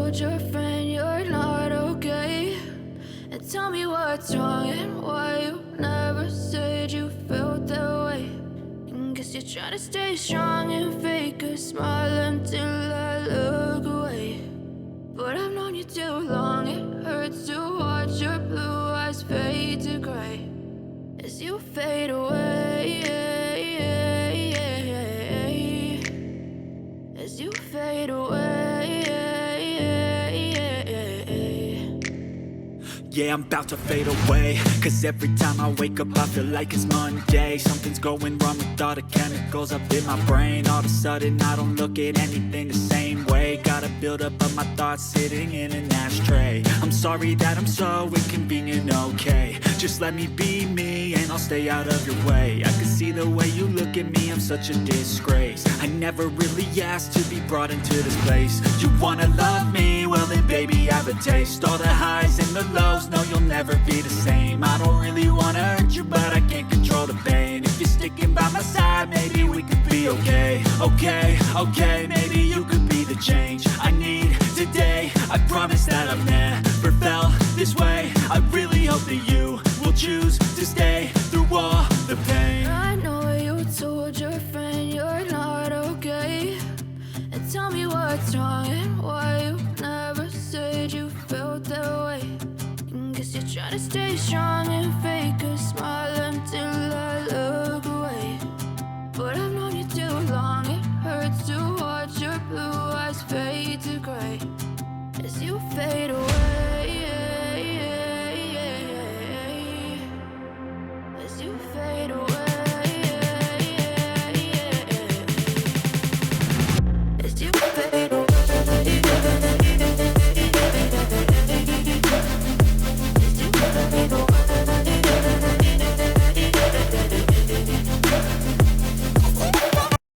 told your friend you're not okay? And tell me what's wrong and why you never said you felt that way. And guess you're trying to stay strong and fake a smile until I look away. But I've known you too long, it hurts to watch your blue eyes fade to gray as you fade away, as you fade away. Yeah, I'm about to fade away, cause every time I wake up I feel like it's Monday. Something's going wrong with all the chemicals up in my brain. All of a sudden I don't look at anything the same way. Got a build up of my thoughts sitting in an ashtray. I'm sorry that I'm so inconvenient, okay? Just let me be me and I'll stay out of your way. I can see the way you look at me, I'm such a disgrace. I never really asked to be brought into this place. You wanna love me? Well then baby, have a taste. All the highs and the lows, no, you'll never be the same. I don't really wanna hurt you, but I can't control the pain. If you're sticking by my side, maybe we could be okay. Okay, maybe you could be the change I need today. I promise that I've never felt this way. I really hope that you will choose to stay through all the pain. I know you told your friend you're not okay. And tell me what's wrong and why you never said you felt that way. And guess you're trying to stay strong and fake a smile until I look away. But I've known you too long, it hurts to watch your blue eyes fade to gray as you fade away, as you fade away, as you fade away.